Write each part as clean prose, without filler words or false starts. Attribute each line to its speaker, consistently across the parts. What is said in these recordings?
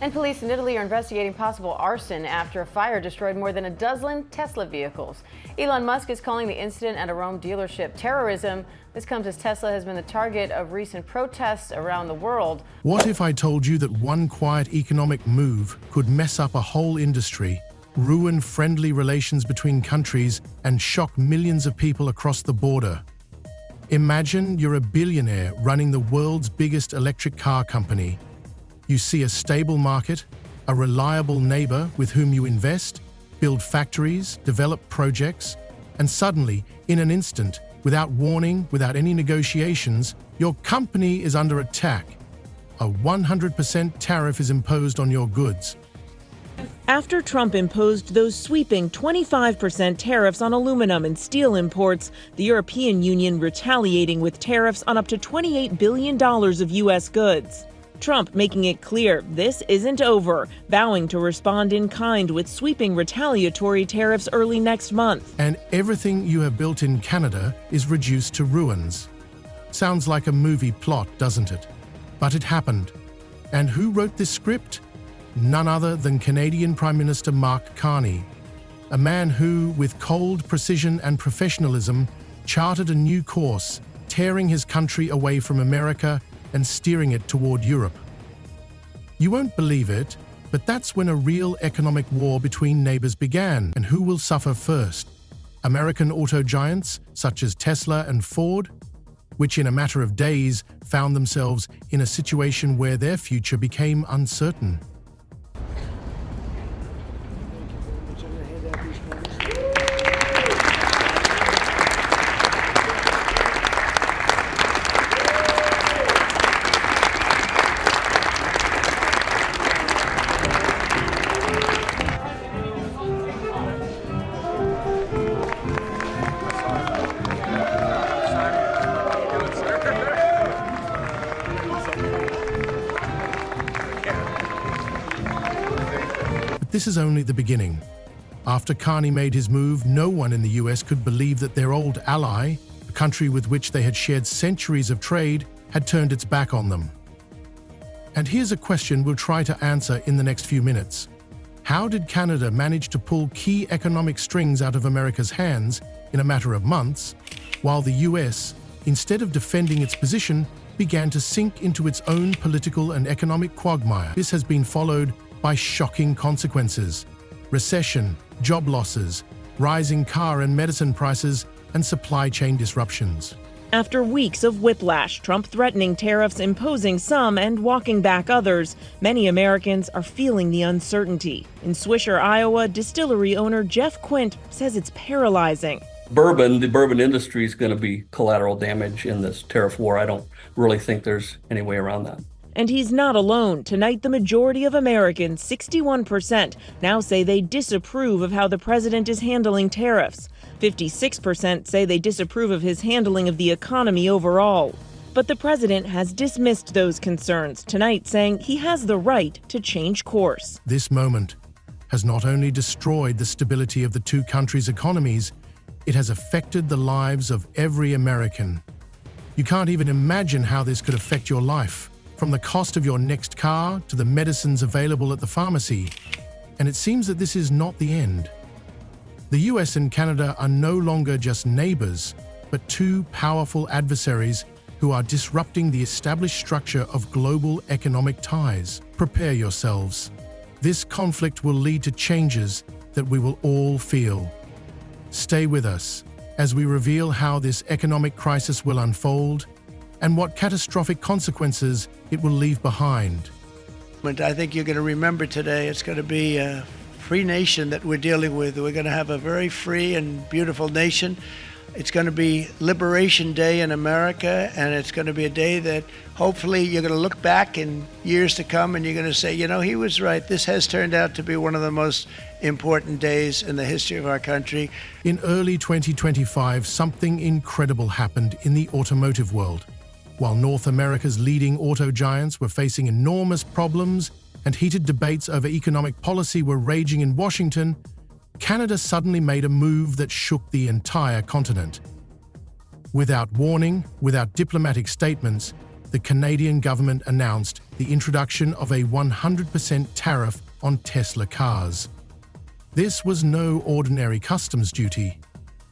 Speaker 1: And police in Italy are investigating possible arson after a fire destroyed more than a dozen Tesla vehicles. Elon Musk is calling the incident at a Rome dealership terrorism. This comes as Tesla has been the target of recent protests around the world.
Speaker 2: What if I told you that one quiet economic move could mess up a whole industry, ruin friendly relations between countries, and shock millions of people across the border? Imagine you're a billionaire running the world's biggest electric car company. You see a stable market, a reliable neighbor with whom you invest, build factories, develop projects, and suddenly, in an instant, without warning, without any negotiations, your company is under attack. A 100% tariff is imposed on your goods.
Speaker 3: After Trump imposed those sweeping 25% tariffs on aluminum and steel imports, the European Union retaliating with tariffs on up to $28 billion of U.S. goods. Trump making it clear this isn't over, vowing to respond in kind with sweeping retaliatory tariffs early next month.
Speaker 2: And everything you have built in Canada is reduced to ruins. Sounds like a movie plot, doesn't it? But it happened. And who wrote this script? None other than Canadian Prime Minister Mark Carney, a man who, with cold precision and professionalism, charted a new course, tearing his country away from America and steering it toward Europe. You won't believe it, but that's when a real economic war between neighbors began. And who will suffer first? American auto giants such as Tesla and Ford, which in a matter of days found themselves in a situation where their future became uncertain. This is only the beginning. After Carney made his move, no one in the US could believe that their old ally, a country with which they had shared centuries of trade, had turned its back on them. And here's a question we'll try to answer in the next few minutes. How did Canada manage to pull key economic strings out of America's hands in a matter of months, while the US, instead of defending its position, began to sink into its own political and economic quagmire? This has been followed by shocking consequences: recession, job losses, rising car and medicine prices, and supply chain disruptions.
Speaker 3: After weeks of whiplash, Trump threatening tariffs, imposing some, and walking back others, many Americans are feeling the uncertainty. In Swisher, Iowa, distillery owner Jeff Quint says it's paralyzing.
Speaker 4: The bourbon industry is going to be collateral damage in this tariff war. I don't really think there's any way around that.
Speaker 3: And he's not alone. Tonight, the majority of Americans, 61%, now say they disapprove of how the president is handling tariffs. 56% say they disapprove of his handling of the economy overall. But the president has dismissed those concerns tonight, saying he has the right to change course.
Speaker 2: This moment has not only destroyed the stability of the two countries' economies, it has affected the lives of every American. You can't even imagine how this could affect your life, from the cost of your next car to the medicines available at the pharmacy. And it seems that this is not the end. The US and Canada are no longer just neighbors, but two powerful adversaries who are disrupting the established structure of global economic ties. Prepare yourselves. This conflict will lead to changes that we will all feel. Stay with us as we reveal how this economic crisis will unfold and what catastrophic consequences it will leave behind.
Speaker 5: I think you're going to remember today it's going to be a free nation that we're dealing with. We're going to have a very free and beautiful nation. It's going to be Liberation Day in America, and it's going to be a day that hopefully you're going to look back in years to come and you're going to say, you know, he was right. This has turned out to be one of the most important days in the history of our country.
Speaker 2: In early 2025, something incredible happened in the automotive world. While North America's leading auto giants were facing enormous problems and heated debates over economic policy were raging in Washington, Canada suddenly made a move that shook the entire continent. Without warning, without diplomatic statements, the Canadian government announced the introduction of a 100% tariff on Tesla cars. This was no ordinary customs duty.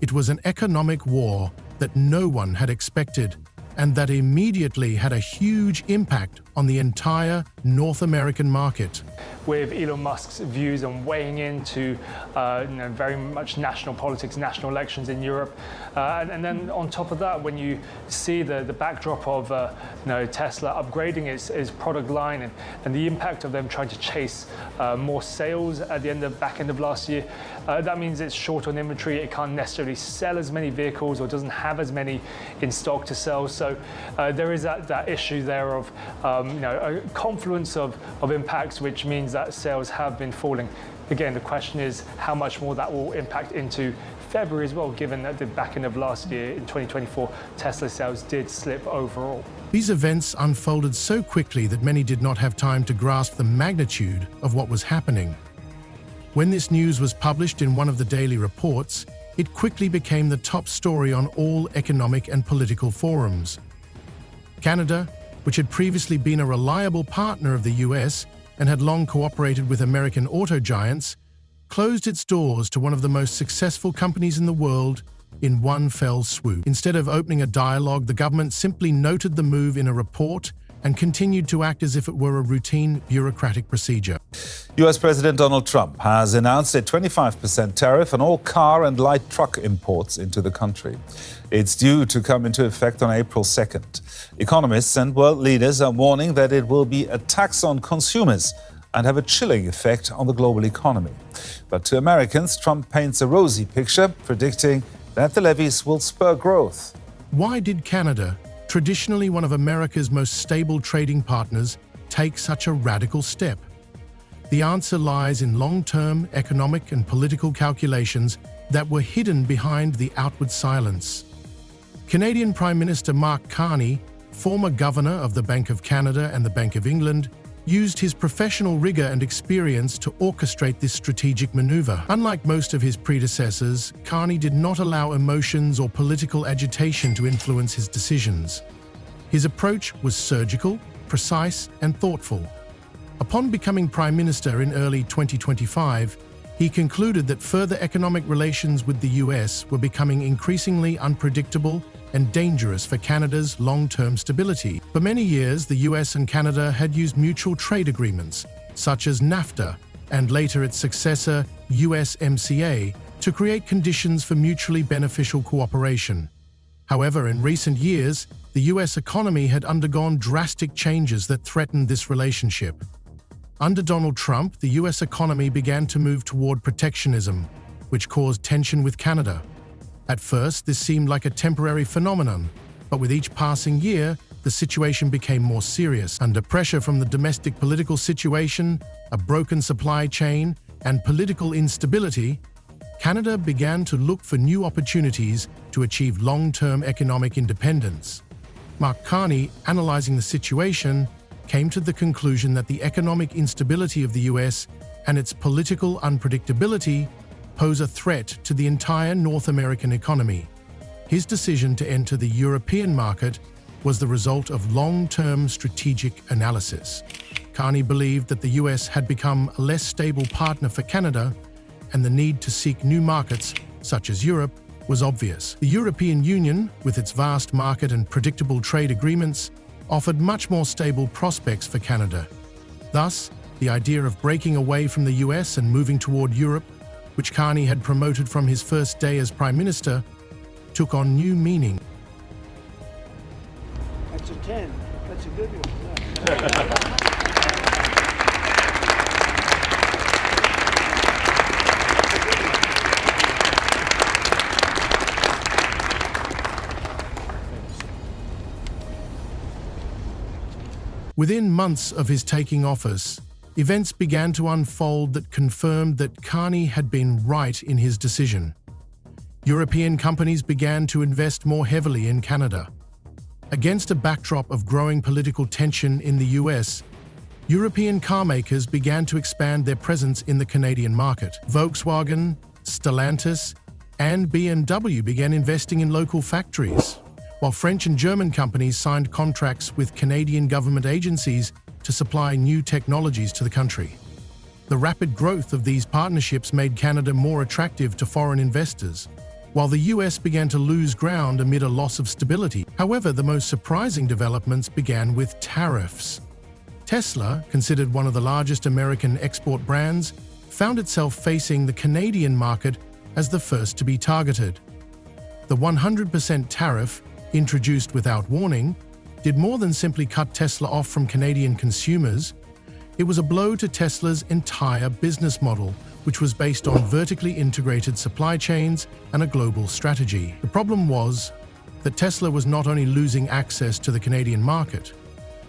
Speaker 2: It was an economic war that no one had expected, and that immediately had a huge impact on the entire North American market.
Speaker 6: With Elon Musk's views on weighing into very much national politics, national elections in Europe. And then on top of that, when you see the backdrop of Tesla upgrading its product line and the impact of them trying to chase more sales at the back end of last year, that means it's short on inventory. It can't necessarily sell as many vehicles or doesn't have as many in stock to sell. So there is that issue there of a confluence of impacts, which means that sales have been falling. Again, the question is how much more that will impact into February as well, given that the back end of last year, in 2024, Tesla sales did slip overall.
Speaker 2: These events unfolded so quickly that many did not have time to grasp the magnitude of what was happening. When this news was published in one of the daily reports, it quickly became the top story on all economic and political forums. Canada, which had previously been a reliable partner of the US and had long cooperated with American auto giants, closed its doors to one of the most successful companies in the world in one fell swoop. Instead of opening a dialogue, the government simply noted the move in a report and continued to act as if it were a routine bureaucratic procedure.
Speaker 7: US President Donald Trump has announced a 25% tariff on all car and light truck imports into the country. It's due to come into effect on April 2nd. Economists and world leaders are warning that it will be a tax on consumers and have a chilling effect on the global economy. But to Americans, Trump paints a rosy picture, predicting that the levies will spur growth.
Speaker 2: Why did Canada, traditionally one of America's most stable trading partners, take such a radical step? The answer lies in long-term economic and political calculations that were hidden behind the outward silence. Canadian Prime Minister Mark Carney, former governor of the Bank of Canada and the Bank of England, used his professional rigor and experience to orchestrate this strategic maneuver. Unlike most of his predecessors, Carney did not allow emotions or political agitation to influence his decisions. His approach was surgical, precise, and thoughtful. Upon becoming Prime Minister in early 2025, he concluded that further economic relations with the US were becoming increasingly unpredictable and dangerous for Canada's long-term stability. For many years, the US and Canada had used mutual trade agreements, such as NAFTA, and later its successor, USMCA, to create conditions for mutually beneficial cooperation. However, in recent years, the US economy had undergone drastic changes that threatened this relationship. Under Donald Trump, the US economy began to move toward protectionism, which caused tension with Canada. At first, this seemed like a temporary phenomenon, but with each passing year, the situation became more serious. Under pressure from the domestic political situation, a broken supply chain, and political instability, Canada began to look for new opportunities to achieve long-term economic independence. Mark Carney, analyzing the situation, came to the conclusion that the economic instability of the US and its political unpredictability pose a threat to the entire North American economy. His decision to enter the European market was the result of long-term strategic analysis. Carney believed that the US had become a less stable partner for Canada, and the need to seek new markets, such as Europe, was obvious. The European Union, with its vast market and predictable trade agreements, offered much more stable prospects for Canada. Thus, the idea of breaking away from the US and moving toward Europe, which Carney had promoted from his first day as Prime Minister, took on new meaning.
Speaker 5: That's a 10. That's a good one.
Speaker 2: Within months of his taking office, events began to unfold that confirmed that Carney had been right in his decision. European companies began to invest more heavily in Canada. Against a backdrop of growing political tension in the US, European carmakers began to expand their presence in the Canadian market. Volkswagen, Stellantis, and BMW began investing in local factories, while French and German companies signed contracts with Canadian government agencies to supply new technologies to the country. The rapid growth of these partnerships made Canada more attractive to foreign investors, while the US began to lose ground amid a loss of stability. However, the most surprising developments began with tariffs. Tesla, considered one of the largest American export brands, found itself facing the Canadian market as the first to be targeted. The 100% tariff, introduced without warning, did more than simply cut Tesla off from Canadian consumers. It was a blow to Tesla's entire business model, which was based on vertically integrated supply chains and a global strategy. The problem was that Tesla was not only losing access to the Canadian market,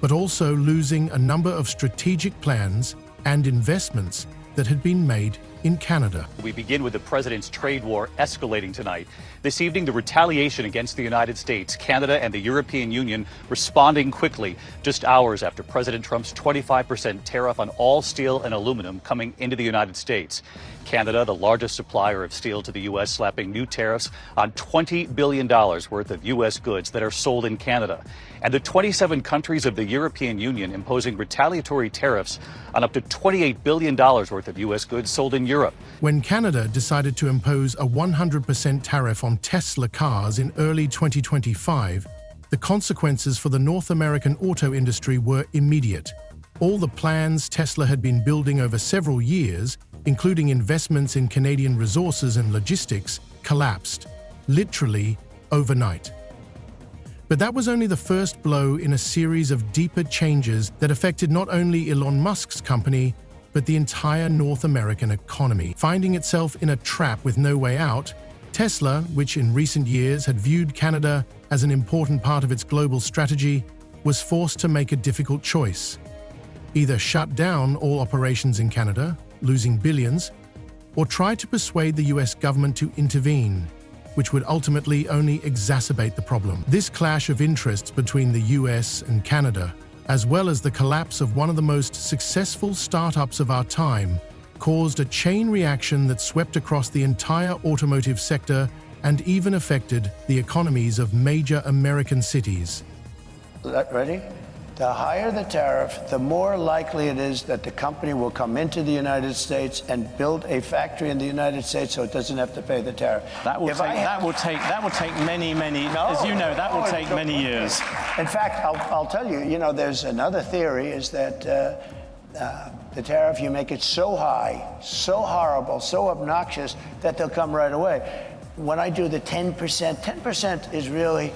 Speaker 2: but also losing a number of strategic plans and investments that had been made in Canada.
Speaker 8: We begin with the president's trade war escalating tonight. This evening, the retaliation against the United States, Canada, and the European Union responding quickly, just hours after President Trump's 25% tariff on all steel and aluminum coming into the United States. Canada, the largest supplier of steel to the U.S., slapping new tariffs on $20 billion worth of U.S. goods that are sold in Canada. And the 27 countries of the European Union imposing retaliatory tariffs on up to $28 billion worth of U.S. goods sold in Europe.
Speaker 2: When Canada decided to impose a 100% tariff on Tesla cars in early 2025, the consequences for the North American auto industry were immediate. All the plans Tesla had been building over several years, including investments in Canadian resources and logistics, collapsed, literally overnight. But that was only the first blow in a series of deeper changes that affected not only Elon Musk's company, but the entire North American economy. Finding itself in a trap with no way out, Tesla, which in recent years had viewed Canada as an important part of its global strategy, was forced to make a difficult choice. Either shut down all operations in Canada, losing billions, or try to persuade the US government to intervene, which would ultimately only exacerbate the problem. This clash of interests between the US and Canada, as well as the collapse of one of the most successful startups of our time, caused a chain reaction that swept across the entire automotive sector and even affected the economies of major American cities.
Speaker 5: Ready? The higher the tariff, the more likely it is that the company will come into the United States and build a factory in the United States so it doesn't have to pay the tariff.
Speaker 9: That will take many, as you know, that will take many years.
Speaker 5: In fact, I'll tell you, there's another theory is that the tariff, you make it so high, so horrible, so obnoxious that they'll come right away. When I do the 10%, 10% is really,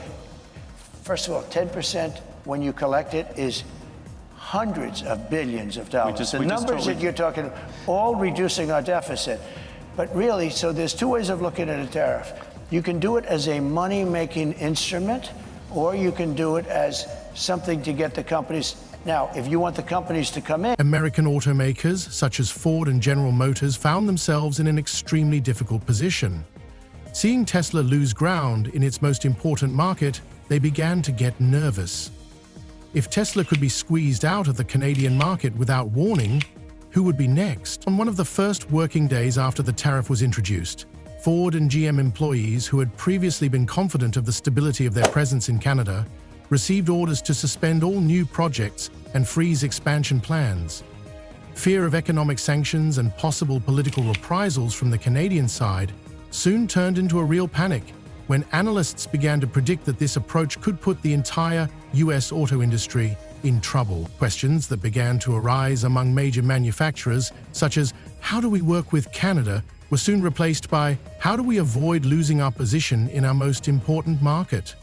Speaker 5: first of all, 10% when you collect it is hundreds of billions of dollars. The numbers that you're talking, all reducing our deficit. But really, so there's two ways of looking at a tariff. You can do it as a money-making instrument, or you can do it as something to get the companies. Now, if you want the companies to come in.
Speaker 2: American automakers, such as Ford and General Motors, found themselves in an extremely difficult position. Seeing Tesla lose ground in its most important market, they began to get nervous. If Tesla could be squeezed out of the Canadian market without warning, who would be next? On one of the first working days after the tariff was introduced, Ford and GM employees who had previously been confident of the stability of their presence in Canada received orders to suspend all new projects and freeze expansion plans. Fear of economic sanctions and possible political reprisals from the Canadian side soon turned into a real panic when analysts began to predict that this approach could put the entire US auto industry in trouble. Questions that began to arise among major manufacturers, such as how do we work with Canada, were soon replaced by how do we avoid losing our position in our most important market?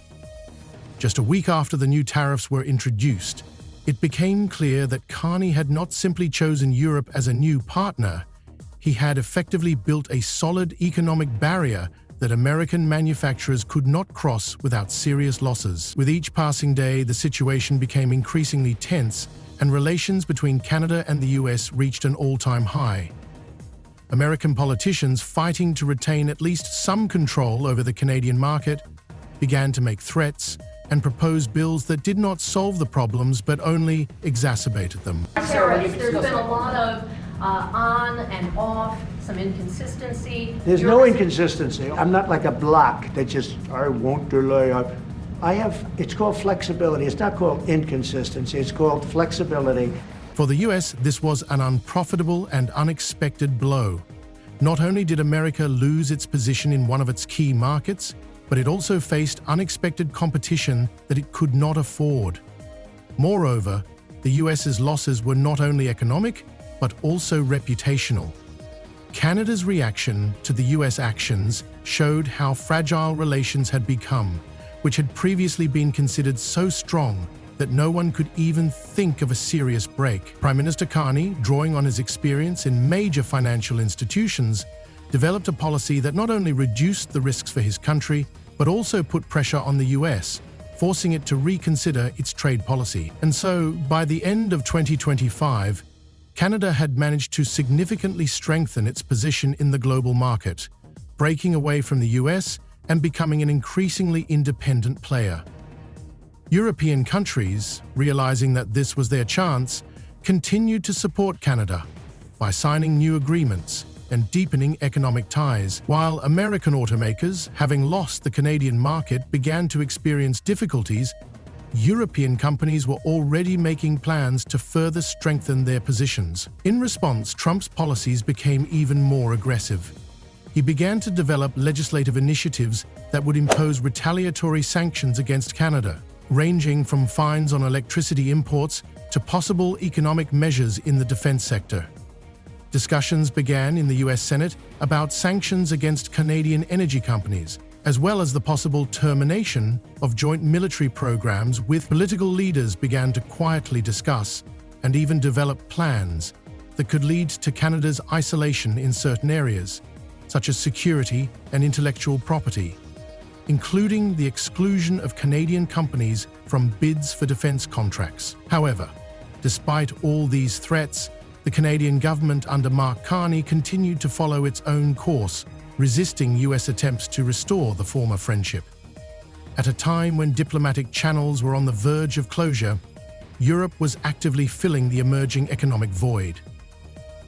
Speaker 2: Just a week after the new tariffs were introduced, it became clear that Carney had not simply chosen Europe as a new partner, he had effectively built a solid economic barrier that American manufacturers could not cross without serious losses. With each passing day, the situation became increasingly tense, and relations between Canada and the US reached an all-time high. American politicians fighting to retain at least some control over the Canadian market began to make threats and propose bills that did not solve the problems but only exacerbated them.
Speaker 10: There's been a lot of on and off, some inconsistency.
Speaker 5: There's no inconsistency. I'm not like a block that just, I won't delay. It's called flexibility. It's not called inconsistency. It's called flexibility.
Speaker 2: For the US, this was an unprofitable and unexpected blow. Not only did America lose its position in one of its key markets, but it also faced unexpected competition that it could not afford. Moreover, the US's losses were not only economic, but also reputational. Canada's reaction to the US actions showed how fragile relations had become, which had previously been considered so strong that no one could even think of a serious break. Prime Minister Carney, drawing on his experience in major financial institutions, developed a policy that not only reduced the risks for his country, but also put pressure on the US, forcing it to reconsider its trade policy. And so, by the end of 2025, Canada had managed to significantly strengthen its position in the global market, breaking away from the US and becoming an increasingly independent player. European countries, realizing that this was their chance, continued to support Canada by signing new agreements and deepening economic ties, while American automakers, having lost the Canadian market, began to experience difficulties. European companies were already making plans to further strengthen their positions. In response, Trump's policies became even more aggressive. He began to develop legislative initiatives that would impose retaliatory sanctions against Canada, ranging from fines on electricity imports to possible economic measures in the defense sector. Discussions began in the US Senate about sanctions against Canadian energy companies, as well as the possible termination of joint military programs. With political leaders began to quietly discuss and even develop plans that could lead to Canada's isolation in certain areas, such as security and intellectual property, including the exclusion of Canadian companies from bids for defense contracts. However, despite all these threats, the Canadian government under Mark Carney continued to follow its own course, resisting US attempts to restore the former friendship. At a time when diplomatic channels were on the verge of closure, Europe was actively filling the emerging economic void.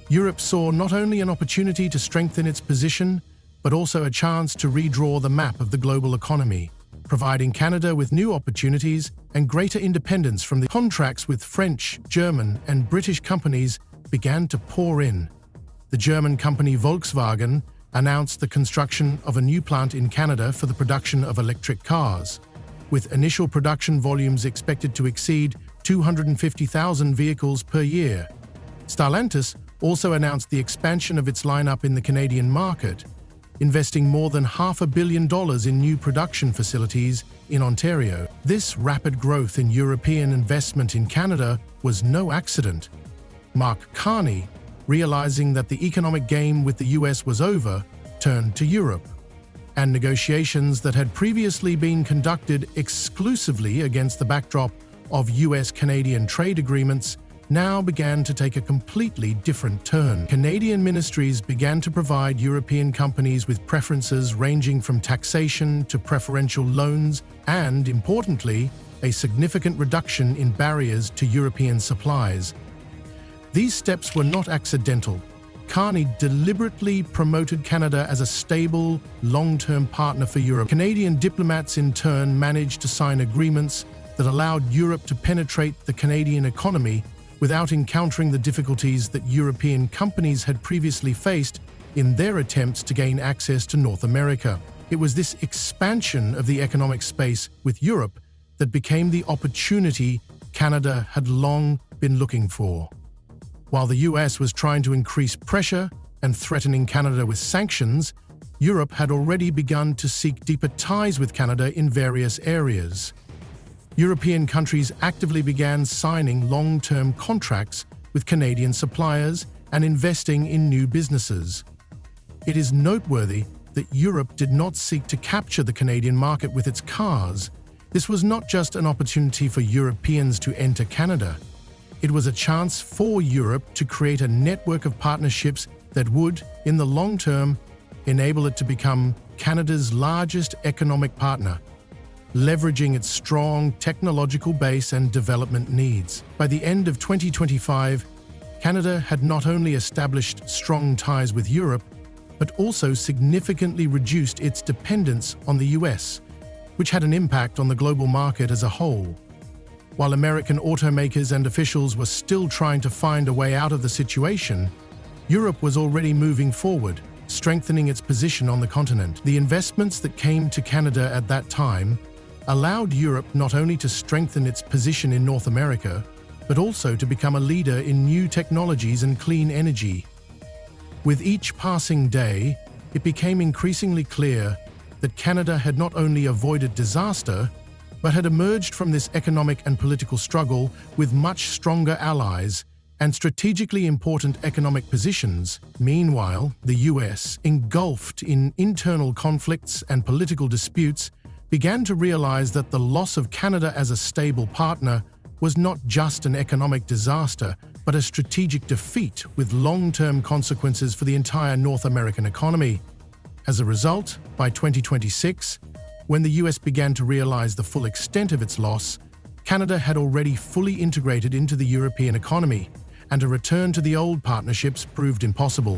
Speaker 2: Europe saw not only an opportunity to strengthen its position, but also a chance to redraw the map of the global economy, providing Canada with new opportunities and greater independence from the contracts with French, German, and British companies began to pour in. The German company Volkswagen announced the construction of a new plant in Canada for the production of electric cars, with initial production volumes expected to exceed 250,000 vehicles per year. Stellantis also announced the expansion of its lineup in the Canadian market, investing more than $500 million in new production facilities in Ontario. This rapid growth in European investment in Canada was no accident. Mark Carney, realizing that the economic game with the US was over, turned to Europe, and negotiations that had previously been conducted exclusively against the backdrop of US-Canadian trade agreements now began to take a completely different turn. Canadian ministries began to provide European companies with preferences ranging from taxation to preferential loans and, importantly, a significant reduction in barriers to European supplies. These steps were not accidental. Carney deliberately promoted Canada as a stable, long-term partner for Europe. Canadian diplomats in turn managed to sign agreements that allowed Europe to penetrate the Canadian economy without encountering the difficulties that European companies had previously faced in their attempts to gain access to North America. It was this expansion of the economic space with Europe that became the opportunity Canada had long been looking for. While the US was trying to increase pressure and threatening Canada with sanctions, Europe had already begun to seek deeper ties with Canada in various areas. European countries actively began signing long-term contracts with Canadian suppliers and investing in new businesses. It is noteworthy that Europe did not seek to capture the Canadian market with its cars. This was not just an opportunity for Europeans to enter Canada. It was a chance for Europe to create a network of partnerships that would, in the long term, enable it to become Canada's largest economic partner, leveraging its strong technological base and development needs. By the end of 2025, Canada had not only established strong ties with Europe, but also significantly reduced its dependence on the US, which had an impact on the global market as a whole. While American automakers and officials were still trying to find a way out of the situation, Europe was already moving forward, strengthening its position on the continent. The investments that came to Canada at that time allowed Europe not only to strengthen its position in North America, but also to become a leader in new technologies and clean energy. With each passing day, it became increasingly clear that Canada had not only avoided disaster, but had emerged from this economic and political struggle with much stronger allies and strategically important economic positions. Meanwhile, the US, engulfed in internal conflicts and political disputes, began to realize that the loss of Canada as a stable partner was not just an economic disaster, but a strategic defeat with long-term consequences for the entire North American economy. As a result, by 2026, when the US began to realize the full extent of its loss, Canada had already fully integrated into the European economy, and a return to the old partnerships proved impossible.